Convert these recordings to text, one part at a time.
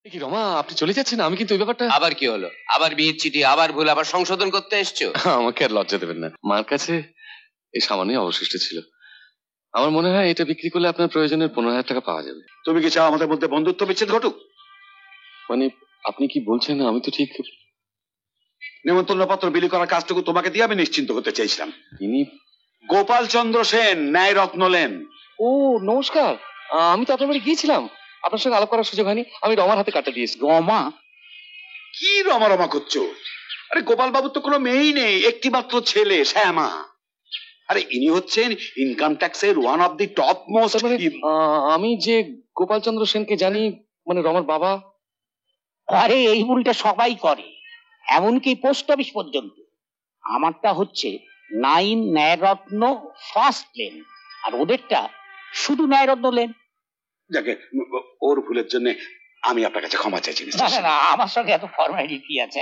কি রমা, আপনি চলে যাচ্ছেন? আমি কিন্তু ওই ব্যাপারটা। আবার কি হলো? আবার বিয়ের চিঠি, আবার ভুল, আবার সংশোধন করতে এসছো? আমাকে আর লজ্জা দেবেন না, মার কাছে এই সামান্যই অবশিষ্ট ছিল। আমার মনে হয় এটা বিক্রি করলে আপনার প্রয়োজনের 15,000 টাকা পাওয়া যাবে। তুমি কি চাও আমাদের মধ্যে বন্ধুত্ব বিচ্ছেদ ঘটুক? মানে আপনি কি বলছেন? আমি তো ঠিক। নিমন্ত্রণ পত্র বিলি করার কাজটুকু তোমাকে দিয়ে আমি নিশ্চিন্ত হতে চাইছিলাম। ইনি গোপাল চন্দ্র সেন, ন্যায় রত্নলেন। ও নমস্কার, আমি তো আপনার বাড়ি গিয়েছিলাম, আপনার সঙ্গে আলাপ করার সুযোগ হয়নি। আমি রমার হাতে কাটা দিয়েছি। রমা? কি রমা রমা করছো? আরে গোপাল বাবুর তো কোনো মেয়েই নেই, একটি মাত্র ছেলে শ্যামা। আরে ইনি হচ্ছেন ইনকাম ট্যাক্সের one of the top most. আমি যে গোপাল চন্দ্র সেনকে জানি, মানে রমার বাবা। আরে এই ভুলটা সবাই করে, এমনকি পোস্ট অফিস পর্যন্ত। আমারটা হচ্ছে 9 ন্যায়রত্ন ফার্স্ট লেন, আর ওদেরটা শুধু ন্যায়রত্ন লেন। যাকে ওর ভুলের জন্য আমি আপনার কাছে ক্ষমা চাইছি। না, আমার সঙ্গে এত ফর্মালিটি আছে।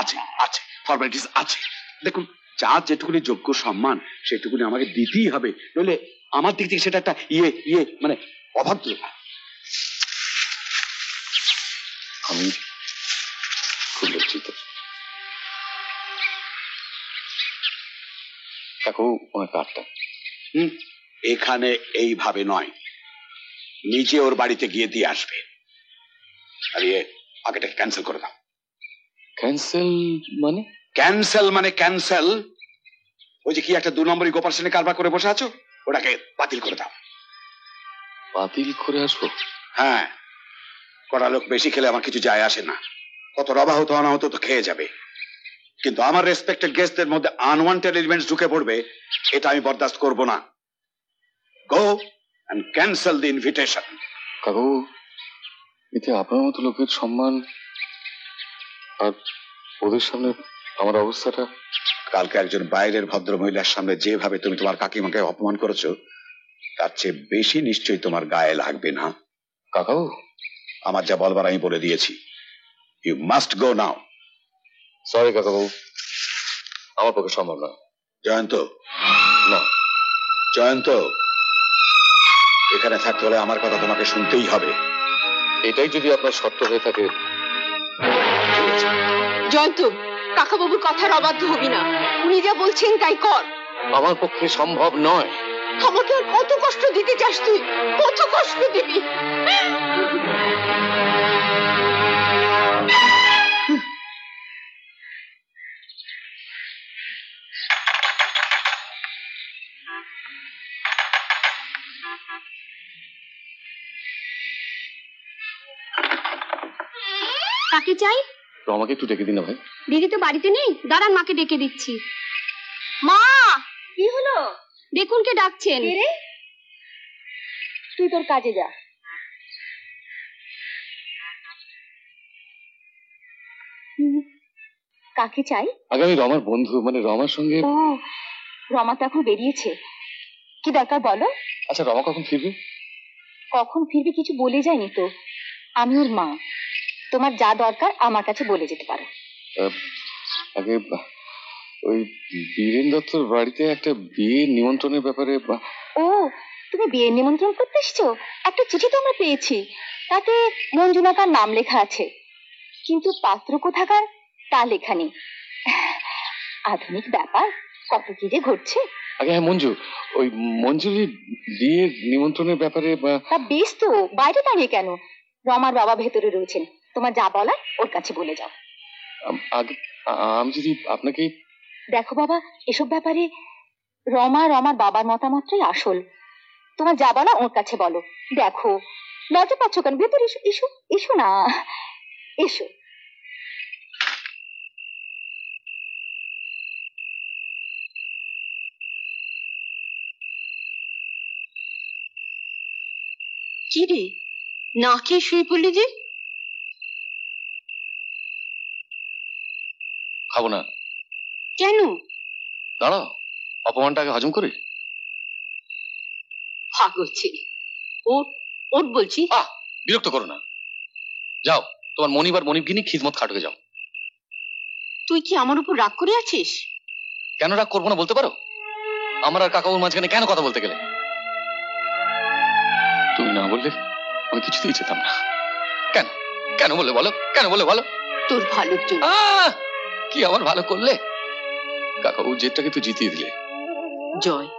আছে আছে, ফর্মালিটিস আছে। দেখুন, যার যেটুকুনি যোগ্য সম্মান সেটুকুনি আমাকে দিতেই হবে, নইলে আমার দিক থেকে সেটা একটা মানে অভদ্রতা। আমি খুব লজ্জিত। কাকু ওনার কার্ডটা। এখানে এইভাবে নয়, নিজে ওর বাড়িতে গিয়ে দিয়ে আসবে। আর আগেটাকে ক্যান্সেল করে দাও। ক্যান্সেল মানে? ক্যান্সেল মানে ক্যান্সেল। ওই যে কি একটা 2 নম্বরই গোপাল সেনে কারবার করে বসে আছো, ওটাকে বাতিল করে দাও। বাতিল করে আসবো? হ্যাঁ, কড়া লোক বেশি খেলে আমার কিছু যায় আসে না। কত রবা হতো অনাহত তো খেয়ে যাবে, কিন্তু আমার রেসপেক্টেড গেস্টদের মধ্যে আনওয়ান্টেড এলিমেন্টস ঢুকে পড়বে, এটা আমি বরদাস্ত করব না। Go and cancel the invitation. কাকু, এতে আপনার মতো লোকের সম্মান আর ওদের সামনে আমার অবস্থাটা। কালকে একজন বাইরের ভদ্র মহিলার সামনে যেভাবে তুমি তোমার কাকিমাকে অপমান করেছো, তার চেয়ে বেশি নিশ্চয়ই তোমার গায়ে লাগবে না। কাকাও, আমার যা বলবার আমি বলে দিয়েছি। You must go now. Sorry কাকাবাবু, আমার পক্ষে সম্ভব না। জয়ন্ত, না। জয়ন্ত, এখানে থাকতে হলে আমার কথা তোমাকে শুনতেই হবে। এটাই যদি আপনার শর্ত হয়ে থাকে। জয়ন্ত, কাকাবাবুর কথার অবাধ্য হবি না, উনি যা বলছেন তাই কর। আমার পক্ষে সম্ভব নয়। আমাকে আর কত কষ্ট দিতে চাস তুই? কত কষ্ট দিবি? কাকে চাই? তো আমাকে একটু ডেকে দিন না ভাই। দিদি তো বাড়িতে নেই, দাঁড়ান মাকে ডেকে দিচ্ছি। মা! কি হলো? দেখুন কে ডাকছেন। তুই তোর কাজে যা। কাকে চাই? আগে আমি রমার বন্ধু, মানে রমার সঙ্গে। ও, রমা তো এখন বেরিয়েছে। কি দরকার বলো? আচ্ছা, রমা কখন ফিরবে? কখন ফিরবে কিছু বলে যায়নি তো। আমি ওর মা, তোমার যা দরকার আমার কাছে বলে যেতে পারো। আগে ওই বীরেন দত্তর বাড়িতে একটা বিয়ের নিমন্ত্রণের ব্যাপারে। ও, তুমি বিয়ের নিমন্ত্রণ করতে এসছো? একটা চিঠি তো আমরা পেয়েছি, তাতে মঞ্জুনাকার নাম লেখা আছে, কিন্তু পাত্র কোথাকার তা লেখা নেই। আধুনিক ব্যাপার, কত কি যে ঘটছে। আগে হ্যাঁ, মঞ্জু, ওই মঞ্জুরি বিয়ের নিমন্ত্রণের ব্যাপারে। তা বেশ তো, বাইরে দাঁড়িয়ে কেন? রমার বাবা ভেতরে রয়েছেন, তোমার যা বলার ওর কাছে বলে যাও। আগে আমি যদি আপনাকে। দেখো বাবা, এসব ব্যাপারে রমার বাবার মতামতটাই আসল। তোমার যা বলা ওর কাছে বলো। দেখো, লজ্জা পাচ্ছ কেন? ভেতরে এসো, এসো, এসো না, এসো। কি রে, না খেয়ে শুয়ে পড়লি যে? খাবো না। কেন? দাঁড়াও, অপমানটাকে হজম করি। পাগল ছেলে, ওট ওট বলছি। বিরক্ত করো না, যাও তোমার মনিব আর মনিবগিনি খিদমত খাটুকে যাও। তুই কি আমার উপর রাগ করে আছিস? কেন রাগ করবো না বলতে পারো? আমার আর কাকাবুর মাঝখানে কেন কথা বলতে গেলে? তুমি না বললে আমি কিছুতেই যেতাম না। কেন কেন বলে বলো, কেন বলে বলো? তোর ভালোর জন্য। কি আমার ভালো করলে? কাকা ও জেদটাকে তো জিতিয়ে দিলে। জয়,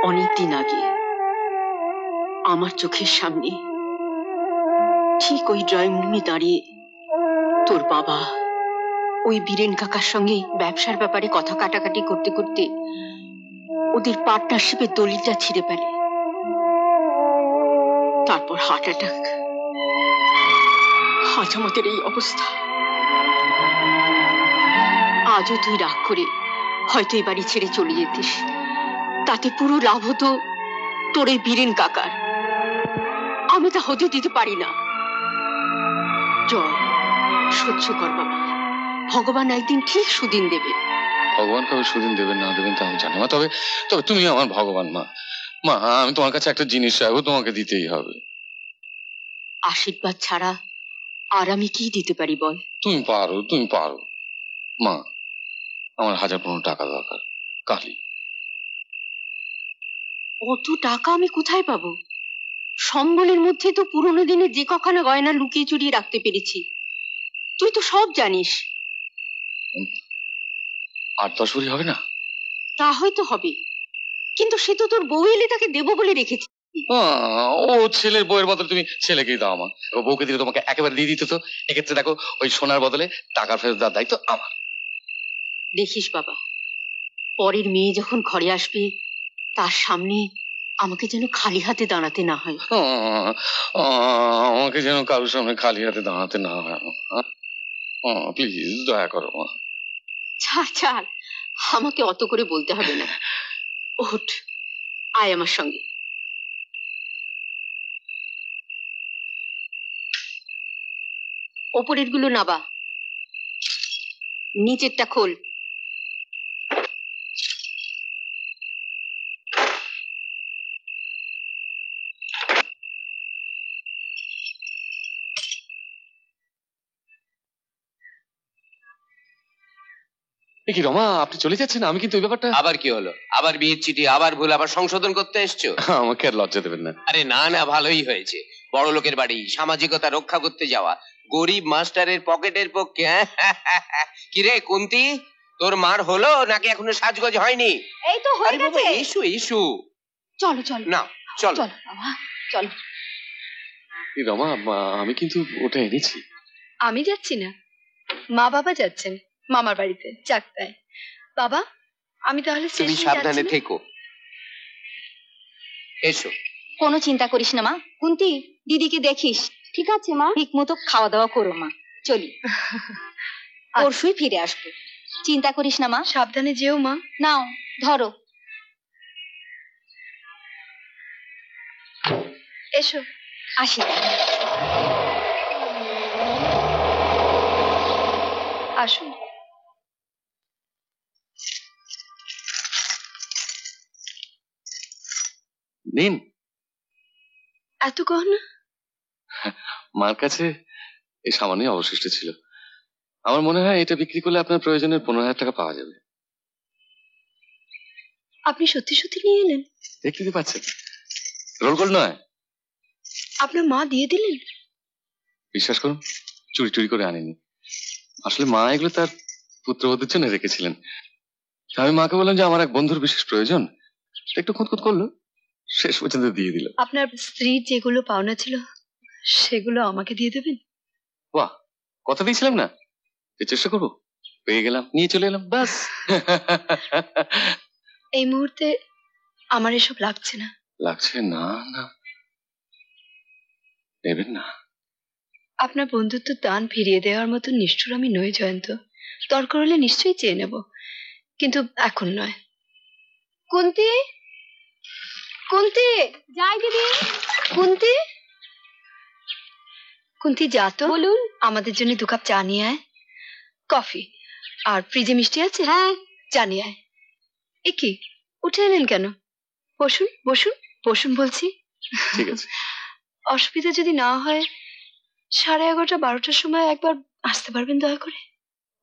অনেকদিন আগে আমার চোখের সামনে ঠিক ওই ড্রয়িং রুমে দাঁড়িয়ে তোর বাবা ওই বীরেন কাকার সঙ্গে ব্যবসার ব্যাপারে কথা কাটাকাটি করতে করতে ওদের পার্টনারশিপের দলিলটা ছিঁড়ে ফেলে, তারপর হার্ট অ্যাটাক। আজ আমাদের এই অবস্থা। আজও তুই রাগ করে হয়তো এই বাড়ি ছেড়ে চলে যেতিস, তাতে পুরো লাভ হতো তোর এই বীরেন কাকার। আমি তা হতে দিতে পারি না। জয়, সহ্য কর বাবা, ভগবান একদিন ঠিক সুদিন দেবে। ভগবান কবে সুদিন দেবেন না দেবেন তা আমি জানি না, তবে তবে তুমি আমার ভগবান মা। মা, আমি তোমার কাছে একটা জিনিস চাইবো, তোমাকে দিতেই হবে। আশীর্বাদ ছাড়া আর আমি কি দিতে পারি বল? তুমি পারো, তুমি পারো মা। আমার 1015 টাকা দরকার, কালি। অত টাকা আমি কোথায় পাবো? সম্বলের মধ্যে তো পুরোনো দিনে যে কখনো গয়না লুকিয়ে চুরিয়ে রাখতে পেরেছি, তুই তো সব জানিস। 8-10 ভরি হবে না? তা হয়তো হবে, কিন্তু সে তো তোর বউ এলে তাকে দেবো বলে রেখেছি। ও ছেলের বউয়ের বদলে তুমি ছেলেকেই দাও আমার। ও বউকে দিলে তোমাকে একেবারে দিয়ে দিত। তো এক্ষেত্রে দেখো, ওই সোনার বদলে টাকার ফেরত দেওয়ার দায়িত্ব আমার। দেখিস বাবা, পরের মেয়ে যখন ঘরে আসবে তার সামনে আমাকে যেন খালি হাতে দাঁড়াতে না হয়। আমাকে যেন কারোর সামনে খালি হাতে দাঁড়াতে না হয়। প্লিজ দয়া করো মা। ছাড় ছাড়, আমাকে অত করে বলতে হবে না। ওঠ, আয় আমার সঙ্গে। ওপরের গুলো নাবা, নিচেরটা খোল। কি রমা, আপনি চলে যাচ্ছেন? আমি কিন্তু ওই ব্যাপারটা। আবার কি হলো? আবার বিয়ের চিঠি, আবার ভুল, আবার সংশোধন করতে এসছো? আমাকে আর লজ্জা দেবেন না। আরে না না, ভালোই হয়েছে। বড় লোকের বাড়ি, সামাজিকতা রক্ষা করতে যাওয়া, গরিব মাস্টারের পকেটের পক্ষে। কিরে কুন্তি, তোর মার হলো নাকি এখনো সাজগোজ হয়নি? এই তো হয়ে গেছে। Issue issue. চলো চলো না চলো। চলো বাবা, চলো। কি রমা, আমি কিন্তু ওটা এনেছি। আমি যাচ্ছি না, মা বাবা যাচ্ছেন মামার বাড়িতে চাকদায়। বাবা, আমি তাহলে তুমি স্টেশনে সাবধানে যাচ্ছি না? থেকো। এসো। কোনো চিন্তা করিস না মা। কুন্তি, দিদিকে দেখিস। ঠিক আছে মা, ঠিক মতো খাওয়া দাওয়া করো মা। চলি, পরশুই ফিরে আসবো। চিন্তা করিস না মা। সাবধানে যেও মা। নাও ধরো। এসো। আসি। আসুন। নিন। এত গহনা? মার কাছে এই সামান্যই অবশিষ্ট ছিল। আমার মনে হয় এটা বিক্রি করলে আপনার প্রয়োজনের 15,000 টাকা পাওয়া যাবে। আপনি সত্যি সত্যি নিয়ে এলেন? দেখতে পাচ্ছেন, রোল গোল্ড নয়। আপনার মা দিয়ে দিলেন? বিশ্বাস করুন, চুরি চুরি করে আনিনি। আসলে মা এগুলো তার পুত্রবধূর জন্য রেখেছিলেন। আমি মাকে বললাম যে আমার এক বন্ধুর বিশেষ প্রয়োজন, একটু খুঁতখুত করলো, শেষ পর্যন্ত দিয়ে দিল। আপনার স্ত্রীর যেগুলো পাওনা ছিল সেগুলো আমাকে দিয়ে দেবেন? বাহ, কথা দিয়েছিলাম না যে চেষ্টা করবো। পেয়ে গেলাম, নিয়ে চলে এলাম, বাস। এই মুহূর্তে আমার এসব লাগছে না। লাগছে না? না, নেবেন না? আপনার বন্ধুত্ব দান ফিরিয়ে দেওয়ার মতো নিষ্ঠুর আমি নই জয়ন্ত। দরকার হলে নিশ্চয়ই চেয়ে নেব, কিন্তু এখন নয়। কুন্তি, কুন্তি, যাই দিদি। কুন্তি, কুন্তি যা তো। বলুন। আমাদের জন্য 2 কাপ চা নিয়ে আয়, কফি, আর ফ্রিজে মিষ্টি আছে? হ্যাঁ। চা নিয়ে আয়। এ কি, উঠে এলেন কেন? বসুন বসুন বসুন বলছি। ঠিক আছে। অসুবিধা যদি না হয় 11:30 12টার সময় একবার আসতে পারবেন দয়া করে?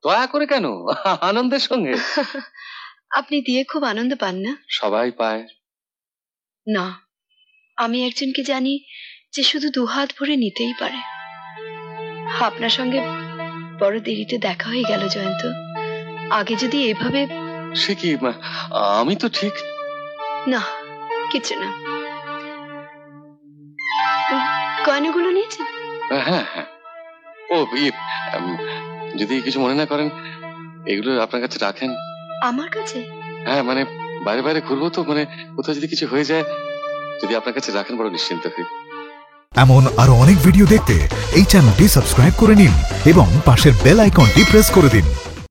দয়া করে কেন, আনন্দের সঙ্গে। আপনি দিয়ে খুব আনন্দ পান না? সবাই পায়। না, আমি একজনকে জানি যে শুধু দুহাত ভরে নিতেই পারে। আপনার সঙ্গে বড় দেরিতে দেখা হয়ে গেল জয়ন্ত। আগে যদি এভাবে। সে কি আমি তো ঠিক। না, কিছু না। গয়নাগুলো নিয়েছেন? হ্যাঁ হ্যাঁ। ও যদি কিছু মনে না করেন, এগুলো আপনার কাছে রাখেন। আমার কাছে? হ্যাঁ, মানে বাইরে বাইরে ঘুরবো তো, মানে কোথাও যদি কিছু হয়ে যায়, যদি আপনার কাছে রাখেন বড় নিশ্চিন্ত হই। এমন আরো অনেক ভিডিও দেখতে এই চ্যানেলটি সাবস্ক্রাইব করে নিন এবং পাশের বেল আইকনটি প্রেস করে দিন।